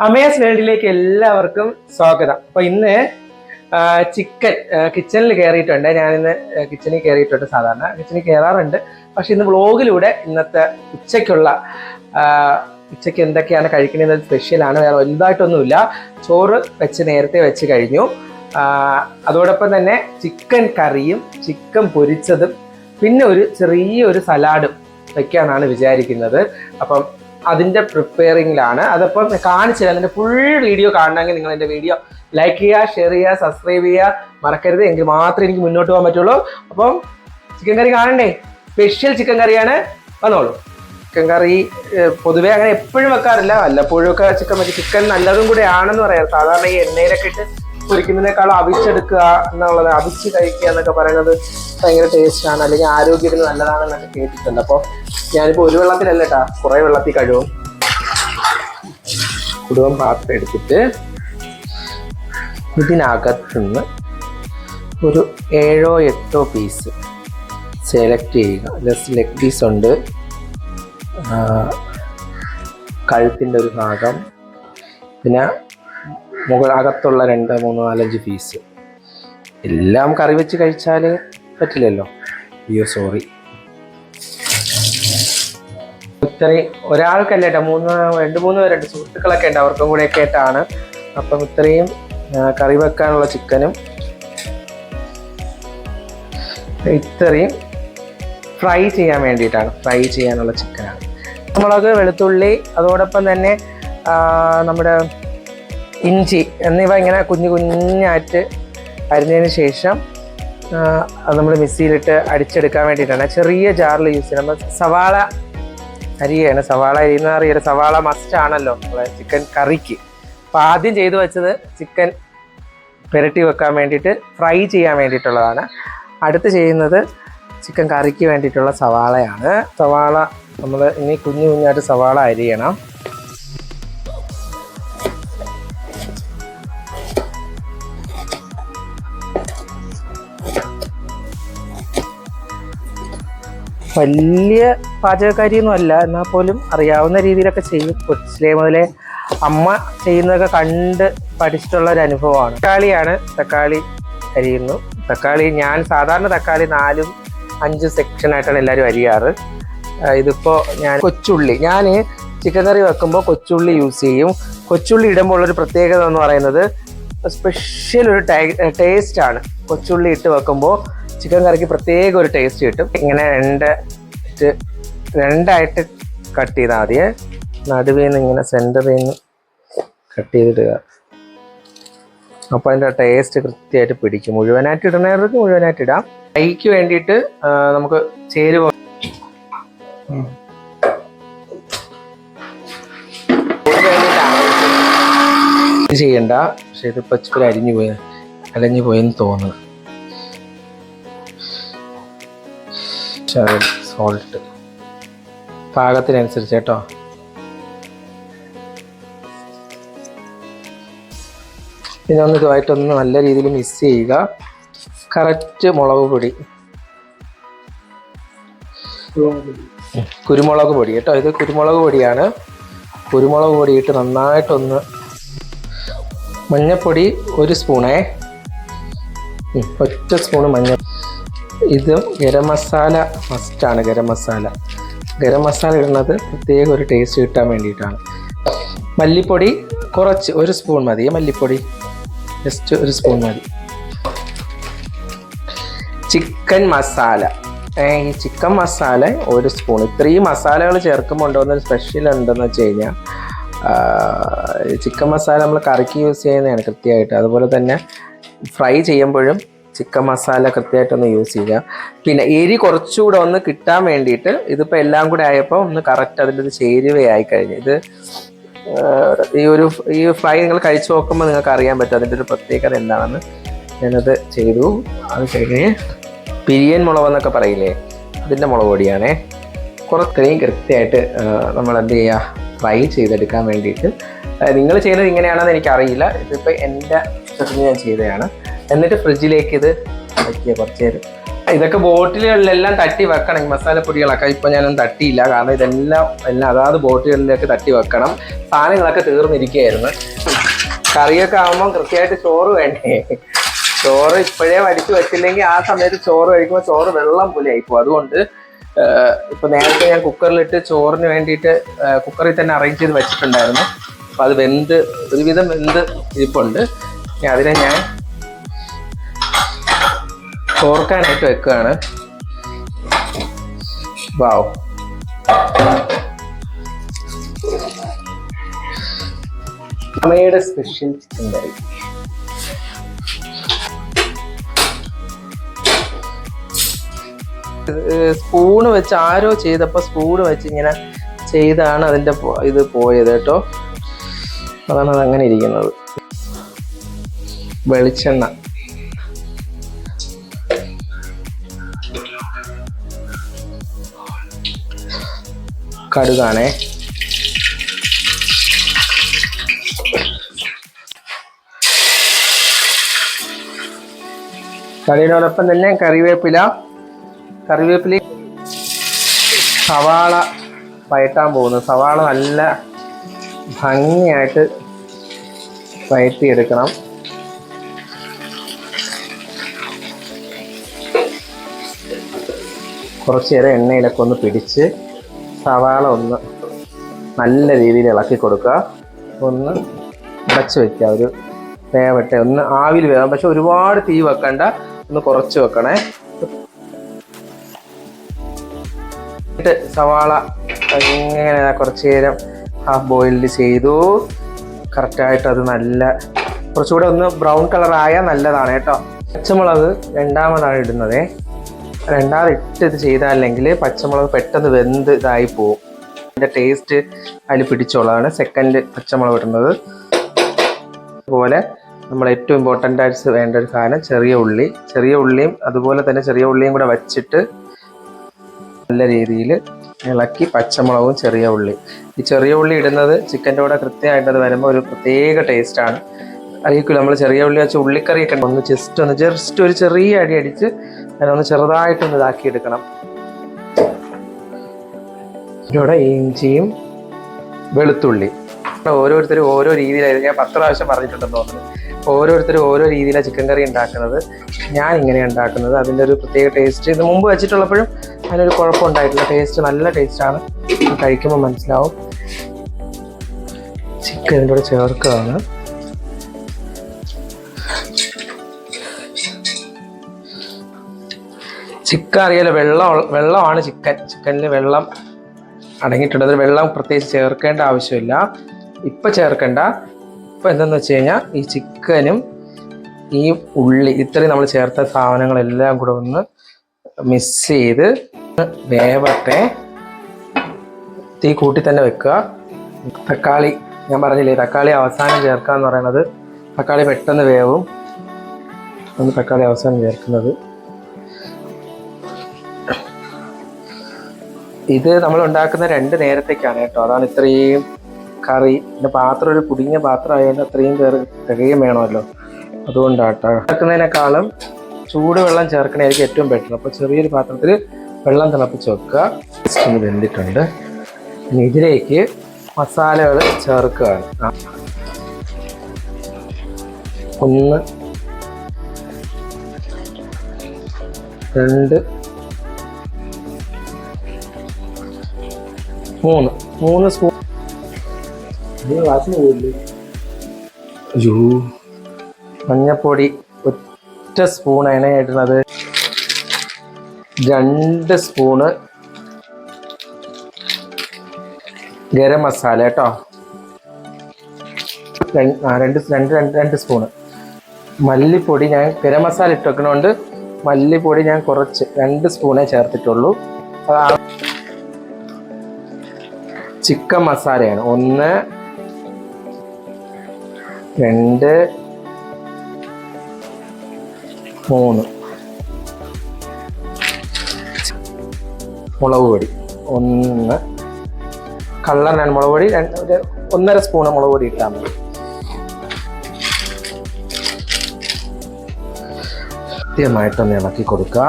Amaze വേൾഡിലേക്ക് എല്ലാവർക്കും സ്വാഗതം. അപ്പൊ ഇന്ന് ചിക്കൻ കിച്ചണിൽ കയറിയിട്ടുണ്ട്. ഞാനിന്ന് കിച്ചണിൽ കയറിയിട്ടുണ്ട്. സാധാരണ കിച്ചണിൽ കയറാറുണ്ട്, പക്ഷെ ഇന്ന് വ്ളോഗിലൂടെ ഇന്നത്തെ ഉച്ചയ്ക്ക് എന്തൊക്കെയാണ് കഴിക്കുന്നത് സ്പെഷ്യലാണ്. വേറെ വലുതായിട്ടൊന്നുമില്ല. ചോറ് നേരത്തെ വെച്ച് കഴിഞ്ഞു. അതോടൊപ്പം തന്നെ ചിക്കൻ കറിയും ചിക്കൻ പൊരിച്ചതും പിന്നെ ഒരു ചെറിയൊരു സലാഡും വയ്ക്കാനാണ് വിചാരിക്കുന്നത്. അപ്പം അതിൻ്റെ പ്രിപ്പയറിങ്ങിലാണ്. അതപ്പം കാണിച്ചത് അതിൻ്റെ ഫുൾ വീഡിയോ കാണണമെങ്കിൽ നിങ്ങൾ എൻ്റെ വീഡിയോ ലൈക്ക് ചെയ്യുക, ഷെയർ ചെയ്യുക, സബ്സ്ക്രൈബ് ചെയ്യുക മറക്കരുത്. എങ്കിൽ മാത്രമേ എനിക്ക് മുന്നോട്ട് പോകാൻ പറ്റുള്ളൂ. അപ്പം ചിക്കൻ കറി കാണണ്ടേ? സ്പെഷ്യൽ ചിക്കൻ കറിയാണ്. വന്നോളൂ. ചിക്കൻ കറി പൊതുവേ അങ്ങനെ എപ്പോഴും വെക്കാറില്ല, വല്ലപ്പോഴും ഒക്കെ ചിക്കൻ നല്ലതും കൂടെ ആണെന്ന് പറയാം. സാധാരണ ഈ എണ്ണയിലൊക്കെ ഇട്ട് പൊരിക്കുന്നതിനേക്കാളും അവിച്ചെടുക്കുക എന്നുള്ളത്, അവിച്ച് കഴിക്കുക എന്നൊക്കെ പറയുന്നത് ഭയങ്കര ടേസ്റ്റാണ്, അല്ലെങ്കിൽ ആരോഗ്യത്തിന് നല്ലതാണെന്നൊക്കെ കേട്ടിട്ടുണ്ട്. അപ്പോൾ ഞാനിപ്പോൾ ഒരു വെള്ളത്തിലല്ല കേട്ടോ, കുറേ വെള്ളത്തിൽ കഴുകും. കുടുംബം പാത്രം എടുത്തിട്ട് ഇതിനകത്തുനിന്ന് ഒരു 7-8 പീസ് സെലക്ട് ചെയ്യുക. ജസ്റ്റ് ലെഗ് പീസ് ഉണ്ട്, കഴുത്തിൻ്റെ ഒരു ഭാഗം, പിന്നെ അകത്തുള്ള 2, 3, 4, 5 പീസ്. എല്ലാം കറി വെച്ച് കഴിച്ചാൽ പറ്റില്ലല്ലോ. അയ്യോ സോറി. ഇത്രയും ഒരാൾക്കല്ല കേട്ടോ, 2-3 പേരുണ്ട്, സുഹൃത്തുക്കളൊക്കെ ഉണ്ട്, അവർക്കും കൂടെയൊക്കെ ആയിട്ടാണ്. അപ്പം ഇത്രയും കറി വെക്കാനുള്ള ചിക്കനും ഇത്രയും ഫ്രൈ ചെയ്യാൻ വേണ്ടിയിട്ടാണ്, ഫ്രൈ ചെയ്യാനുള്ള ചിക്കനാണ്. മുളക്, വെളുത്തുള്ളി, അതോടൊപ്പം തന്നെ നമ്മുടെ ഇഞ്ചി എന്നിവ ഇങ്ങനെ കുഞ്ഞായിട്ട് അരിഞ്ഞതിന് ശേഷം അത് നമ്മൾ മിക്സിയിലിട്ട് അടിച്ചെടുക്കാൻ വേണ്ടിയിട്ടാണ്. ചെറിയ ജാറിൽ യൂസ് ചെയ്യണം. നമ്മൾ സവാള അരിയാണ്. സവാള അരിയുന്ന അറിയാം, സവാള മസ്റ്റ് ആണല്ലോ ചിക്കൻ കറിക്ക്. അപ്പോൾ ആദ്യം ചെയ്തു വെച്ചത് ചിക്കൻ പുരട്ടി വെക്കാൻ വേണ്ടിയിട്ട്, ഫ്രൈ ചെയ്യാൻ വേണ്ടിയിട്ടുള്ളതാണ്. അടുത്ത് ചെയ്യുന്നത് ചിക്കൻ കറിക്ക് വേണ്ടിയിട്ടുള്ള സവാളയാണ്. സവാള നമ്മൾ ഇനി കുഞ്ഞായിട്ട് സവാള അരിയണം. വലിയ പാചകക്കാരിയൊന്നും അല്ല, എന്നാൽ പോലും അറിയാവുന്ന രീതിയിലൊക്കെ ചെയ്യും. കൊച്ചിലെ മുതലേ അമ്മ ചെയ്യുന്നതൊക്കെ കണ്ട് പഠിച്ചിട്ടുള്ള ഒരു അനുഭവമാണ്. തക്കാളി അരിയുന്നു. ഞാൻ സാധാരണ തക്കാളി 4-5 സെക്ഷനായിട്ടാണ് എല്ലാവരും അരിയാറ്. ഇതിപ്പോൾ ഞാൻ ചിക്കൻ കറി വെക്കുമ്പോൾ കൊച്ചുള്ളി യൂസ് ചെയ്യും. കൊച്ചുള്ളി ഇടുമ്പോൾ ഉള്ളൊരു പ്രത്യേകത എന്ന് പറയുന്നത് സ്പെഷ്യൽ ഒരു ടേസ്റ്റാണ്. കൊച്ചുള്ളി ഇട്ട് വെക്കുമ്പോൾ ചിക്കൻ കറിക്ക് പ്രത്യേക ഒരു ടേസ്റ്റ് കിട്ടും. ഇങ്ങനെ രണ്ടായിട്ട് കട്ട് ചെയ്താൽ മതിയെ. നടുവിൽ നിന്ന് ഇങ്ങനെ സെൻറ്ററിൽ നിന്ന് കട്ട് ചെയ്തിടുക. അപ്പോൾ അതിൻ്റെ ടേസ്റ്റ് കൃത്യമായിട്ട് പിടിക്കും. മുഴുവനായിട്ട് ഇടുന്നവർക്ക് മുഴുവനായിട്ട് ഇടാം. ഫ്രൈക്ക് വേണ്ടിയിട്ട് നമുക്ക് ചേരുവ ചെയ്യണ്ട, പക്ഷെ ഇതിപ്പോൾ ഇച്ചിരി അലഞ്ഞു പോയെന്ന് തോന്നുന്നു. സോൾട്ട് പാകത്തിനനുസരിച്ച് കേട്ടോ. പിന്നെ ഇതുമായിട്ടൊന്ന് നല്ല രീതിയിൽ മിക്സ് ചെയ്യുക. കറക്റ്റ് മുളക് പൊടി, കുരുമുളക് പൊടി കേട്ടോ, ഇത് കുരുമുളക് പൊടിയാണ്. കുരുമുളക് പൊടിയിട്ട് നന്നായിട്ടൊന്ന്, മഞ്ഞൾപ്പൊടി 1 സ്പൂണേ, ഒറ്റ സ്പൂണ് മഞ്ഞൾ. ഇതും ഗരം മസാല മസ്റ്റാണ്. ഗരം മസാല ഇടുന്നത് പ്രത്യേക ഒരു ടേസ്റ്റ് കിട്ടാൻ വേണ്ടിയിട്ടാണ്. മല്ലിപ്പൊടി കുറച്ച് 1 സ്പൂൺ മതി. മല്ലിപ്പൊടി ജസ്റ്റ് 1 സ്പൂൺ മതി. ചിക്കൻ മസാല, ഈ ചിക്കൻ മസാല 1 സ്പൂൺ. ഇത്രയും മസാലകൾ ചേർക്കുമ്പോൾ ഉണ്ടോയെന്നൊരു സ്പെഷ്യൽ ഉണ്ടെന്ന് വെച്ച് കഴിഞ്ഞാൽ, ചിക്കൻ മസാല നമ്മൾ കറിക്ക് യൂസ് ചെയ്യുന്നതാണ് കൃത്യമായിട്ട്. അതുപോലെ തന്നെ ഫ്രൈ ചെയ്യുമ്പോഴും ചിക്കൻ മസാല കൃത്യമായിട്ടൊന്ന് യൂസ് ചെയ്യുക. പിന്നെ എരി കുറച്ചുകൂടെ ഒന്ന് കിട്ടാൻ വേണ്ടിയിട്ട്, ഇതിപ്പോൾ എല്ലാം കൂടെ ആയപ്പോൾ ഒന്ന് കറക്റ്റ് അതിൻ്റെ ഒരു ചേരുവയായി കഴിഞ്ഞു. ഇത് ഈ ഫ്രൈ നിങ്ങൾ കഴിച്ചു നോക്കുമ്പോൾ നിങ്ങൾക്ക് അറിയാൻ പറ്റും അതിൻ്റെ ഒരു പ്രത്യേകത എന്താണെന്ന്. ഞാനത് ചെയ്തു. അത് കഴിഞ്ഞ് പിരിയൻ മുളക് എന്നൊക്കെ പറയില്ലേ, അതിൻ്റെ മുളക് പൊടിയാണേ. കുറച്ചത്രയും കൃത്യമായിട്ട് നമ്മൾ എന്ത് ചെയ്യുക, ഫ്രൈ ചെയ്തെടുക്കാൻ വേണ്ടിയിട്ട്. നിങ്ങൾ ചെയ്യുന്നത് ഇങ്ങനെയാണെന്ന് എനിക്കറിയില്ല, ഇതിപ്പോൾ എൻ്റെ ഇഷ്ടത്തിന് ഞാൻ ചെയ്തതാണ്. എന്നിട്ട് ഫ്രിഡ്ജിലേക്ക് ഇത് വയ്ക്കുക കുറച്ച് നേരം. ഇതൊക്കെ ബോട്ടിലുകളിലെല്ലാം തട്ടി വെക്കണം. ഈ മസാലപ്പൊടികളൊക്കെ ഇപ്പൊ ഞാനൊന്നും തട്ടിയില്ല, കാരണം എല്ലാം അതാത് ബോട്ടിലുകളിലേക്ക് തട്ടി വെക്കണം. സാധനങ്ങളൊക്കെ തീർന്നിരിക്കുകയായിരുന്നു. കറിയൊക്കെ ആകുമ്പോൾ കൃത്യമായിട്ട് ചോറ് വേണ്ടേ. ചോറ് ഇപ്പോഴേ വടിച്ചു വെച്ചില്ലെങ്കിൽ ആ സമയത്ത് ചോറ് കഴിക്കുമ്പോൾ ചോറ് വെള്ളം പോലെ ആയിപ്പോ. അതുകൊണ്ട് ഇപ്പൊ നേരത്തെ ഞാൻ കുക്കറിലിട്ട് ചോറിന് വേണ്ടിയിട്ട് കുക്കറിൽ തന്നെ അറേഞ്ച് ചെയ്ത് വെച്ചിട്ടുണ്ടായിരുന്നു. അപ്പൊ അത് ഒരുവിധം വെന്ത് ഇരിപ്പുണ്ട്. അതിനെ ഞാൻ ചോർക്കാനായിട്ട് വെക്കുകയാണ്. വാവ്, അമ്മയുടെ സ്പെഷ്യൽ ചിക്കൻ കറി. സ്പൂണ് വെച്ച് ആരോ ചെയ്തപ്പോൾ സ്പൂണ് വെച്ച് ഇങ്ങനെ ചെയ്താണ് അതിൻ്റെ ഇത് പോയത് കേട്ടോ. അതാണ് അതങ്ങനെ ഇരിക്കുന്നത്. വെളിച്ചെണ്ണ, കടുകാണേ, കറിയോടൊപ്പം തന്നെ കറിവേപ്പില, സവാള വഴറ്റാൻ പോകുന്നു. സവാള നല്ല ഭംഗിയായിട്ട് വഴറ്റിയെടുക്കണം. കുറച്ച് നേരം എണ്ണയിലൊക്കെ ഒന്ന് പിടിച്ച് സവാള ഒന്ന് നല്ല രീതിയിൽ ഇളക്കി കൊടുക്കുക. ഒന്ന് അടച്ച് വയ്ക്കുക, ഒരു വേവട്ടെ, ഒന്ന് ആവിയിൽ വേവാം. പക്ഷെ ഒരുപാട് തീ വെക്കണ്ട, ഒന്ന് കുറച്ച് വെക്കണേ. സവാള ഇങ്ങനെ കുറച്ച് നേരം ഹാഫ് ബോയിൽഡ് ചെയ്തു. കറക്റ്റായിട്ട് അത് കുറച്ചുകൂടെ ഒന്ന് ബ്രൗൺ കളറായാൽ നല്ലതാണ് കേട്ടോ. പച്ചമുളക് രണ്ടാമതാണ് ഇടുന്നത്. രണ്ടാമത് ഇത് ചെയ്താലെങ്കിൽ പച്ചമുളക് പെട്ടെന്ന് വെന്ത് ഇതായി പോവും. അതിൻ്റെ ടേസ്റ്റ് അതിൽ പിടിച്ചോളാണ് സെക്കൻഡ് പച്ചമുളക് ഇടുന്നത്. അതുപോലെ നമ്മൾ ഏറ്റവും ഇമ്പോർട്ടൻ്റ് ആയിട്ട് വേണ്ട ഒരു സാധനം ചെറിയ ഉള്ളിയും അതുപോലെ തന്നെ ചെറിയ ഉള്ളിയും കൂടെ വച്ചിട്ട് നല്ല രീതിയിൽ ഇളക്കി പച്ചമുളകും ഈ ചെറിയ ഉള്ളി ഇടുന്നത് ചിക്കൻ്റെ കൂടെ കൃത്യമായിട്ട് അത് വരുമ്പോൾ ഒരു പ്രത്യേക ടേസ്റ്റാണ്. അറിയിക്കില്ല, നമ്മൾ ചെറിയ ഉള്ളി വെച്ച് ഉള്ളിക്കറിയൊക്കെ ഒന്ന് ജസ്റ്റ് ഒരു ചെറിയ അടി അടിച്ച് അതിനൊന്ന് ചെറുതായിട്ടൊന്ന് ഇതാക്കിയെടുക്കണം. ഇവിടെ ഇഞ്ചിയും വെളുത്തുള്ളി ഓരോരുത്തരും ഓരോ രീതിയിലായിരുന്നു. ഞാൻ 10 പ്രാവശ്യം പറഞ്ഞിട്ടുണ്ടെന്ന് തോന്നുന്നു. ഓരോരുത്തരും ഓരോ രീതിയിലാണ് ചിക്കൻ കറി ഉണ്ടാക്കുന്നത്. ഞാൻ ഇങ്ങനെയാണ് ഉണ്ടാക്കുന്നത്. അതിൻ്റെ ഒരു പ്രത്യേക ടേസ്റ്റ് ഇത് മുമ്പ് വെച്ചിട്ടുള്ളപ്പോഴും അതിനൊരു കുഴപ്പമുണ്ടായിട്ടില്ല. ടേസ്റ്റ് നല്ല ടേസ്റ്റാണ്, കഴിക്കുമ്പോൾ മനസ്സിലാവും. ചിക്കനിൻ്റെ കൂടെ ചേർക്കുകയാണ്. ചിക്കൻ അറിയാലോ, വെള്ളമാണ് ചിക്കനിൽ വെള്ളം അടങ്ങിയിട്ടുണ്ട്. അതിൽ വെള്ളം പ്രത്യേകിച്ച് ചേർക്കേണ്ട ആവശ്യമില്ല. ഇപ്പം ചേർക്കേണ്ട. ഇപ്പം എന്താണെന്ന് വെച്ച് കഴിഞ്ഞാൽ ഈ ചിക്കനും ഈ ഉള്ളി ഇത്രയും നമ്മൾ ചേർത്ത സാധനങ്ങളെല്ലാം കൂടെ ഒന്ന് മിക്സ് ചെയ്ത് വേവട്ടെ. തീ കൂട്ടി തന്നെ വെക്കുക. തക്കാളി ഞാൻ പറഞ്ഞില്ലേ, തക്കാളി അവസാനം ചേർക്കുക എന്ന് പറയുന്നത്. തക്കാളി പെട്ടെന്ന് വേവും. തക്കാളി അവസാനം ചേർക്കുന്നത്. ഇത് നമ്മൾ ഉണ്ടാക്കുന്ന 2 നേരത്തേക്കാണ് കേട്ടോ. അതാണ് ഇത്രയും കറി. പിന്നെ പാത്രം ഒരു കുടുങ്ങിയ പാത്രം ആയതുകൊണ്ട് അത്രയും തികയും വേണമല്ലോ, അതുകൊണ്ടാട്ടോ. ചേർക്കുന്നതിനേക്കാളും ചൂടുവെള്ളം ചേർക്കണമായിരിക്കും ഏറ്റവും ബെറ്റർ. അപ്പോൾ ചെറിയൊരു പാത്രത്തിൽ വെള്ളം തിളപ്പിച്ച് വെക്കുക. ജസ്റ്റ് വെന്തിട്ടുണ്ട്. ഇനി ഇതിലേക്ക് മസാലകൾ ചേർക്കുകയാണ്. 1 2 3 സ്പൂൺ. മഞ്ഞപ്പൊടി 1 സ്പൂണാണ് ഇടുന്നത്. 2 സ്പൂണ് ഗരം മസാല കേട്ടോ. 2 സ്പൂണ് മല്ലിപ്പൊടി. ഞാൻ ഗരം മസാല ഇട്ട് വെക്കണോണ്ട് മല്ലിപ്പൊടി ഞാൻ കുറച്ച് 2 സ്പൂണേ ചേർത്തിട്ടുള്ളൂ. അതാണ് ചിക്കൻ മസാലയാണ്. 1 2 3 മുളക് പൊടി 1 കളറിനാണ് മുളക് പൊടി. 1.5 സ്പൂണ് മുളക് പൊടി ഇട്ടാൽ മതി. കൃത്യമായിട്ടൊന്ന് ഇളക്കി കൊടുക്കുക.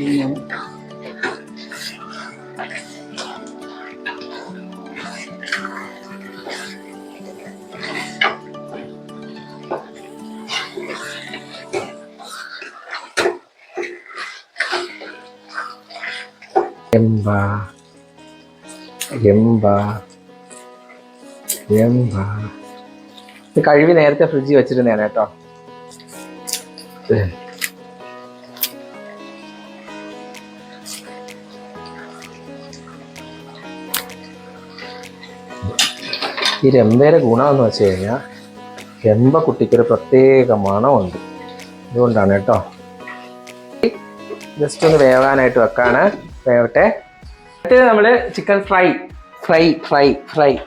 ഇത് കഴുകി നേരത്തെ ഫ്രിഡ്ജിൽ വെച്ചിരുന്നതാണ് കേട്ടോ. ഈ രമ്പയുടെ ഗുണമെന്ന് വെച്ച് കഴിഞ്ഞാൽ രമ്പ കുട്ടിക്കൊരു പ്രത്യേക മണമുണ്ട്. അതുകൊണ്ടാണ് കേട്ടോ. ജസ്റ്റ് ഒന്ന് വേവാനായിട്ട് വെക്കാണ്. വേവട്ടെ. എന്നിട്ട് നമ്മൾ ചിക്കൻ ഫ്രൈ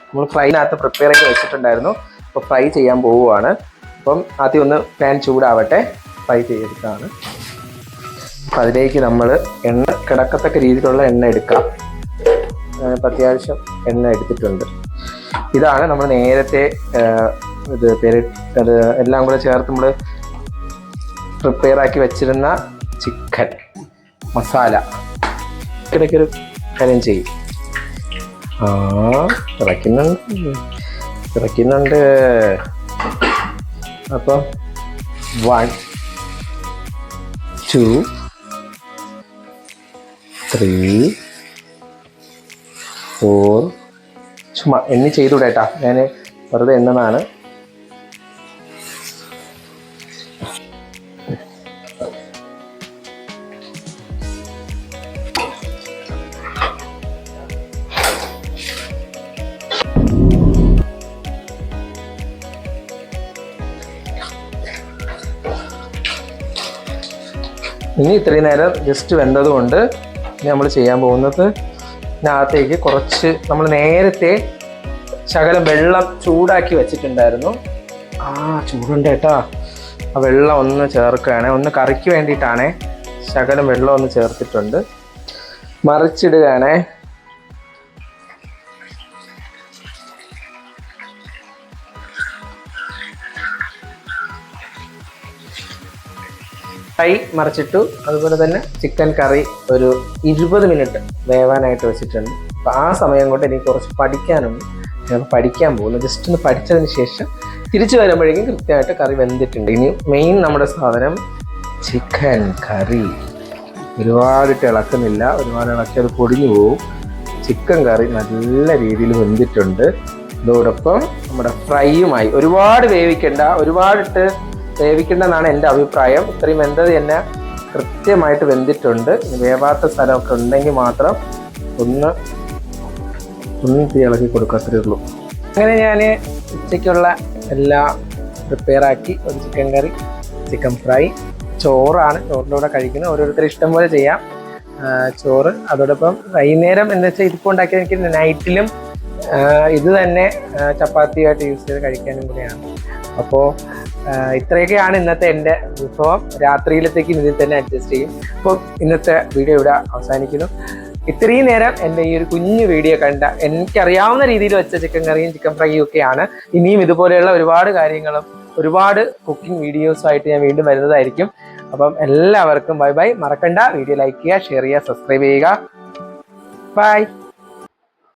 നമ്മൾ ഫ്രൈനകത്ത് പ്രിപ്പയർ ചെയ്ത് വെച്ചിട്ടുണ്ടായിരുന്നു. അപ്പോൾ ഫ്രൈ ചെയ്യാൻ പോവുകയാണ്. അപ്പം ആദ്യം ഒന്ന് പാൻ ചൂടാവട്ടെ, ഫ്രൈ ചെയ്തെടുക്കുകയാണ്. അപ്പം അതിലേക്ക് നമ്മൾ എണ്ണ കിടക്കത്തക്ക രീതിയിലുള്ള എണ്ണ എടുക്കാം. ഞാനിപ്പോൾ അത്യാവശ്യം എണ്ണ എടുത്തിട്ടുണ്ട്. ഇതാണ് നമ്മൾ നേരത്തെ അത് എല്ലാം കൂടെ ചേർത്ത് നമ്മൾ പ്രിപ്പയർ ആക്കി വെച്ചിരുന്ന ചിക്കൻ മസാല. ഇടയ്ക്കൊരു കാര്യം ചെയ്യും. തിളയ്ക്കുന്നുണ്ട്. അപ്പം 1 2 3 4 ചുമ്മാ എണ്ണി ചെയ്തുകൂടേട്ടാ, ഞാൻ വെറുതെ എണ്ണതാണ്. ഇനി ഇത്രയും നേരം ജസ്റ്റ് വെന്തതുകൊണ്ട് ഇനി നമ്മൾ ചെയ്യാൻ പോകുന്നത്, ഇതിനകത്തേക്ക് കുറച്ച് നമ്മൾ നേരത്തെ ശകലം വെള്ളം ചൂടാക്കി വെച്ചിട്ടുണ്ടായിരുന്നു. ചൂടുണ്ട് കേട്ടോ. ആ വെള്ളം ഒന്ന് ചേർക്കുകയാണ്. ഒന്ന് കറിക്ക് വേണ്ടിയിട്ടാണേ. ശകലം വെള്ളം ഒന്ന് ചേർത്തിട്ടുണ്ട്. മറിച്ചിടുകയാണേ. ഫ്രൈ മറിച്ചിട്ടു. അതുപോലെ തന്നെ ചിക്കൻ കറി ഒരു 20 മിനിറ്റ് വേവാനായിട്ട് വെച്ചിട്ടുണ്ട്. അപ്പോൾ ആ സമയം കൊണ്ട് എനിക്ക് കുറച്ച് പഠിക്കാനുണ്ട്. ഞാൻ പഠിക്കാൻ പോകുന്നു. ജസ്റ്റ് ഒന്ന് പഠിച്ചതിന് ശേഷം തിരിച്ചു വരുമ്പോഴേക്കും കൃത്യമായിട്ട് കറി വെന്തിട്ടുണ്ട്. ഇനി മെയിൻ നമ്മുടെ സാധനം ചിക്കൻ കറി. ഒരുപാടിട്ട് ഇളക്കുന്നില്ല. ഒരുപാട് ഇളക്കി അത് പൊടിഞ്ഞു പോവും. ചിക്കൻ കറി നല്ല രീതിയിൽ വെന്തിട്ടുണ്ട്. അതോടൊപ്പം നമ്മുടെ ഫ്രൈയുമായി ഒരുപാട് ഒരുപാടിട്ട് വേവിക്കേണ്ടെന്നാണ് എൻ്റെ അഭിപ്രായം. ഇത്രയും വെന്തത് തന്നെ കൃത്യമായിട്ട് വെന്തിട്ടുണ്ട്. വേവാത്ത സ്ഥലമൊക്കെ ഉണ്ടെങ്കിൽ മാത്രം ഒന്ന് ഇളക്കി കൊടുക്കത്തേ ഉള്ളൂ. അങ്ങനെ ഞാൻ ഉച്ചയ്ക്കുള്ള എല്ലാം പ്രിപ്പയറാക്കി. ഒരു ചിക്കൻ കറി, ചിക്കൻ ഫ്രൈ, ചോറാണ്. ചോറിൻ്റെ കൂടെ കഴിക്കുന്നത്. ഓരോരുത്തരും ഇഷ്ടം പോലെ ചെയ്യാം ചോറ്. അതോടൊപ്പം വൈകുന്നേരം എന്താ വെച്ചാൽ ഇതിപ്പോൾ ഉണ്ടാക്കിയത് എനിക്ക് നൈറ്റിലും ഇത് തന്നെ ചപ്പാത്തിയായിട്ട് യൂസ് ചെയ്ത് കഴിക്കാനും കൂടെയാണ്. അപ്പോൾ ഇത്രയൊക്കെയാണ് ഇന്നത്തെ എൻ്റെ വിഭവം. രാത്രിയിലത്തേക്ക് ഇതിൽ തന്നെ അഡ്ജസ്റ്റ് ചെയ്യും. അപ്പോൾ ഇന്നത്തെ വീഡിയോ ഇവിടെ അവസാനിക്കുന്നു. ഇത്രയും നേരം എൻ്റെ ഈ ഒരു കുഞ്ഞു വീഡിയോ കണ്ട എനിക്കറിയാവുന്ന രീതിയിൽ വെച്ച ചിക്കൻ കറിയും ചിക്കൻ ഫ്രൈയും ഒക്കെയാണ്. ഇനിയും ഇതുപോലെയുള്ള ഒരുപാട് കാര്യങ്ങളും ഒരുപാട് കുക്കിംഗ് വീഡിയോസുമായിട്ട് ഞാൻ വീണ്ടും വരുന്നതായിരിക്കും. അപ്പം എല്ലാവർക്കും ബൈ. മറക്കണ്ട, വീഡിയോ ലൈക്ക് ചെയ്യുക, ഷെയർ ചെയ്യുക, സബ്സ്ക്രൈബ് ചെയ്യുക. ബൈ.